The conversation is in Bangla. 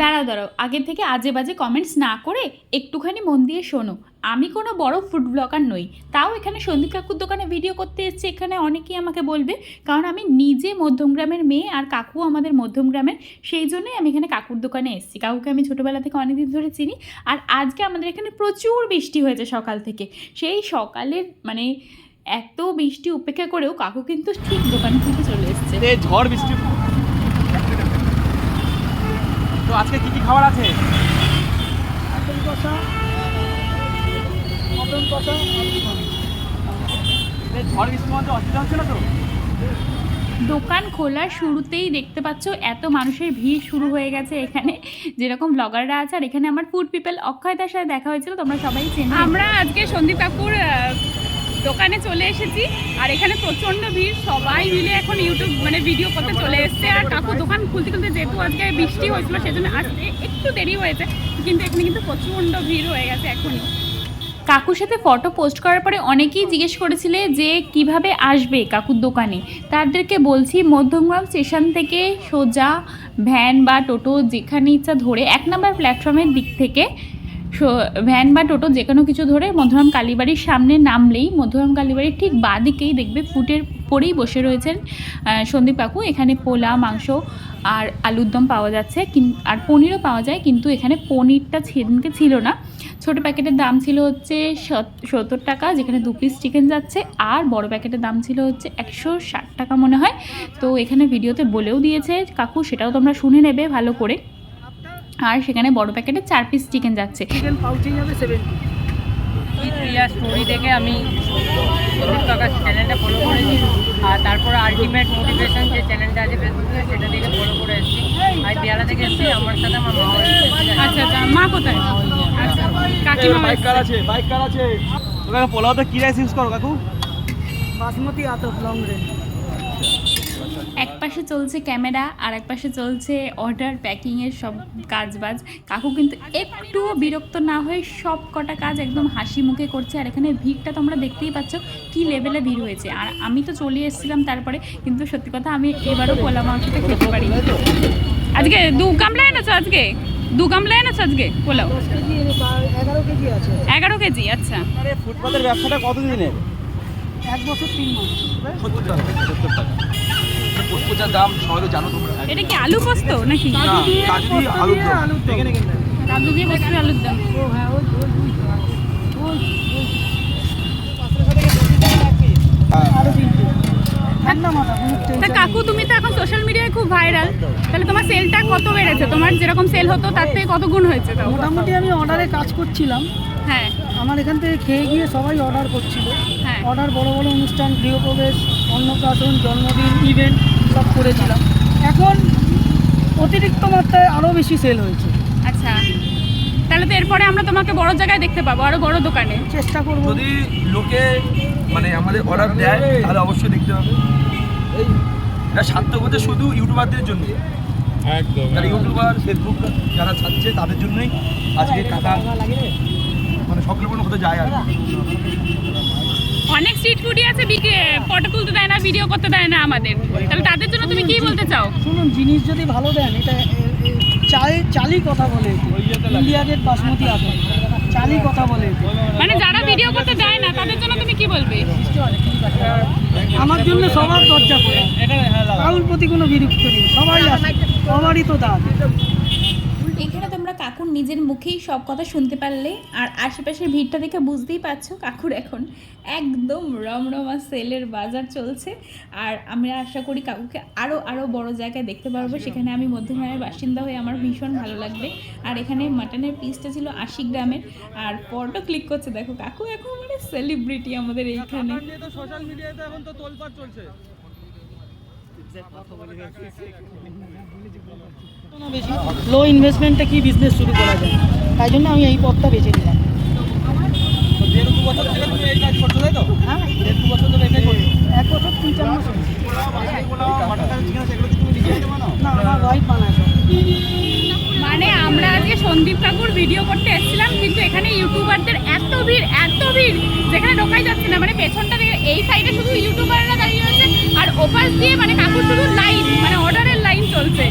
দাঁড়াও দাঁড়াও, আগের থেকে আজে বাজে কমেন্টস না করে একটুখানি মন দিয়ে শোনো। আমি কোনো বড় ফুড ব্লগার নই, তাও এখানে সন্দীপ কাকুর দোকানে ভিডিও করতে এসেছি। এখানে অনেকেই আমাকে বলবে, কারণ আমি নিজে মধ্যমগ্রামের মেয়ে আর কাকু আমাদের মধ্যমগ্রামের, সেই জন্যই আমি এখানে কাকুর দোকানে এসেছি। কাকুকে আমি ছোটোবেলা থেকে অনেকদিন ধরে চিনি। আর আজকে আমাদের এখানে প্রচুর বৃষ্টি হয়েছে সকাল থেকে। সেই সকালের মানে এত বৃষ্টি উপেক্ষা করেও কাকু কিন্তু ঠিক দোকান থেকে চলে এসেছে। ঝড় বৃষ্টি। তো আজকে কি কি খাবার আছে? মটন কষা, ঝড় বৃষ্টির মধ্যে অসুবিধা হচ্ছে না তো? দোকান খোলার শুরুতেই দেখতে পাচ্ছ এত মানুষের ভিড় শুরু হয়ে গেছে এখানে, যেরকম ব্লগাররা আছে। আর এখানে আমার ফুড পিপল অক্ষয়দার সাথে দেখা হয়েছিল, তোমরা সবাই চেনো। আমরা আজকে সন্দীপ কাকুর দোকানে চলে এসেছি, আর এখানে প্রচণ্ড ভিড়। সবাই মিলে এখন ইউটিউব মানে ভিডিও করতে চলে এসছে। আর কাকু দোকান খুলতে খুলতে যেহেতু আজকে বৃষ্টি হয়েছিল সেজন্য আসতে একটু দেরি হয়েছে, কিন্তু এখানে কিন্তু প্রচণ্ড ভিড় হয়ে গেছে এখনই। কাকুর সাথে ফটো পোস্ট করার পরে অনেকেই জিজ্ঞেস করেছিলে যে কিভাবে আসবে কাকুর দোকানে। তাদেরকে বলছি, মধ্যমগ্রাম স্টেশন থেকে সোজা ভ্যান বা টোটো যেখানে ইচ্ছা ধরে 1 নম্বর প্ল্যাটফর্মের দিক থেকে ভ্যান বা টোটো যে কোনো কিছু ধরে মধ্যমগ্রাম কালীবাড়ির সামনে নামলেই মধ্যমগ্রাম কালীবাড়ির ঠিক বাঁ দিকেই দেখবে ফুটের পরেই বসে রয়েছেন সন্দীপ কাকু। এখানে পোলা, মাংস আর আলুর দম পাওয়া যাচ্ছে, আর পনিরও পাওয়া যায়, কিন্তু এখানে পনিরটা সেদিনকে ছিল না। ছোটো প্যাকেটের দাম ছিল হচ্ছে 70 টাকা, যেখানে 2 পিস চিকেন যাচ্ছে। আর বড় প্যাকেটের দাম ছিল হচ্ছে 160 টাকা মনে হয়। তো এখানে ভিডিওতে বলেও দিয়েছে কাকু, সেটাও তোমরা শুনে নেবে ভালো করে। আর সেখানে বড় প্যাকেটে 4 পিস চিকেন যাচ্ছে। চিকেন পাউচে যাবে 70। প্রিয়া স্টোরি থেকে আমি সন্দীপ কাকার চ্যানেলটা ফলো করেছি, আর তারপরে আলটিমেট মোটিভেশন যে চ্যানেলটা আছে ফেসবুকে, সেটা থেকে ফলো করে এসেছি। আমি বিয়ালা থেকে এসেছি, আমার সাথে আমার মা। আচ্ছা আচ্ছা, মা কোথায়? আচ্ছা, কাকিমা বাইক কার আছে? বাইক কার আছে? তোমরা পোলাওতে কি রাইস ইউজ করো কাকু? বাসমতি আতপ লং রেঞ্জ। এক পাশে চলছে ক্যামেরা আর এক পাশে চলছে অর্ডার প্যাকিংয়ের সব কাজবাজ। কাকু কিন্তু একটুও বিরক্ত না হয়ে সব কটা কাজ একদম হাসি মুখে করছে। আর এখানে ভিড়টা তোমরা দেখতেই পাচ্ছ কি লেভেলে ভিড় হয়েছে। আর আমি তো চলে এসেছিলাম তারপরে, কিন্তু সত্যি কথা আমি এবারও পোলা মাংসটা খেতে পারি। আজকে 2 গামলা এনেছো? আজকে 2 গামলা এনেছো আজকে পোলাও? 10 কেজি 11 কেজি আছে। 11 কেজি। আচ্ছা, আরে ফুটপাতের ব্যবসাটা কতদিনের? 1 বছর 3 মাস। 70 টাকা। 70 টাকা। ফুটপাতের দাম সবাই তো জানো তোমরা। এটা কি আলু পোস্ত নাকি? না, কাজু দিয়ে আলুর দম। দেখে নে কিন্তু। কাজু দিয়ে পোস্ত আলুর দম। ও হ্যাঁ, ওই আরো 3টে। ঠান্ডা মাথা, কোনো তা টেনশন কাকু, তুমি তো এখন সোশ্যাল মিডিয়ায় খুব ভাইরাল, তাহলে তোমার সেলটা কত বেড়েছে? তোমার যেরকম সেল হতো তার থেকে কত গুণ হয়েছে তাও? মোটামুটি আমি অর্ডারে কাজ করছিলাম। হ্যাঁ আমার এখান থেকে খেয়ে গিয়ে সবাই অর্ডার করছিল। হ্যাঁ। অর্ডার বড় বড় অনুষ্ঠান, গৃহপ্রবেশ, অন্নপ্রাশন, জন্মদিন, ইভেন্ট সব করেছিলাম। এখন অতিরিক্ত মাত্রায় আরও বেশি সেল হয়েছে। আচ্ছা, তাহলে তো এরপরে আমরা তোমাকে বড় জায়গায় দেখতে পাবো, আরো বড় দোকানে। চেষ্টা করব। যদি লোকে মানে আমাদের অর্ডার দেয় তাহলে অবশ্যই দেখতে হবে। এটা স্বার্থ বলতে শুধু ইউটিউবারদের জন্য, একদম যারা ইউটিউবার ফেসবুক যারা ছাড়ছে তাদের জন্যই আজকে কাকা মানে সকলের হতে যায়। আর অনেক স্ট্রিট ফুডই আছে ফটো তুলতে দেয় না, ভিডিও করতে দেয় না আমাদের, তাহলে তাদের জন্য তুমি কি বলতে চাও? শুনুন, জিনিস যদি ভালো দেন, এটা চালই কথা বলে, ইন্ডিয়া গেট বাসমতি আতপ চালই কথা বলে। মানে যারা ভিডিও করতে দেয় না তাদের জন্য তুমি কি বলবে? আমার জন্য সবার দরজা খোলা, কারোর প্রতি কোনো বিরক্ত নেই, সবাই আসে, সবারই তো দাঁত। এখানে তোমরা কাকুর নিজের মুখেই সব কথা শুনতে পারলে। আর আশেপাশের ভিড়টা দেখে বুঝতেই পারছো কাকুর এখন একদম রমরমা সেলের বাজার চলছে। আর আমরা আশা করি কাকুকে আরও বড় জায়গায় দেখতে পারবো। সেখানে আমি মধ্যমগ্রামের বাসিন্দা হয়ে আমার ভীষণ ভালো লাগবে। আর এখানে মাটনের পিসটা ছিল 80 গ্রামের। আর ফটো ক্লিক করছে, দেখো কাকু এখন মানে সেলিব্রিটি আমাদের এইখানে। সোশ্যাল মিডিয়াতে এখন তো তোলপাড় চলছে। লো ইনভেস্টমেন্টে কি বিজনেস শুরু করা যায়, তাই জন্য আমি এই পথটা বেছে নিলাম। 1.5-2 বছর ধরে তুমি এই কাজ করছো, তাই তো? হ্যাঁ, 1.5-2 বছর ধরে এটাই করছো। 1 বছর 3-4 মাস হয়েছে। না, আমার ওয়াইফ বানায় সব। মানে আমরা আজকে সন্দীপ কাকুর ভিডিও করতে এসেছিলাম, কিন্তু এখানে ইউটিউবারদের এত ভিড় যেখানে ঢোকাই যাচ্ছে না। মানে পেছনটা থেকে এই সাইডে শুধু ইউটিউবাররা দাঁড়িয়ে রয়েছে, আর ওপাশ দিয়ে মানে কাকুর শুধু লাইন, মানে অর্ডারের লাইন চলছে।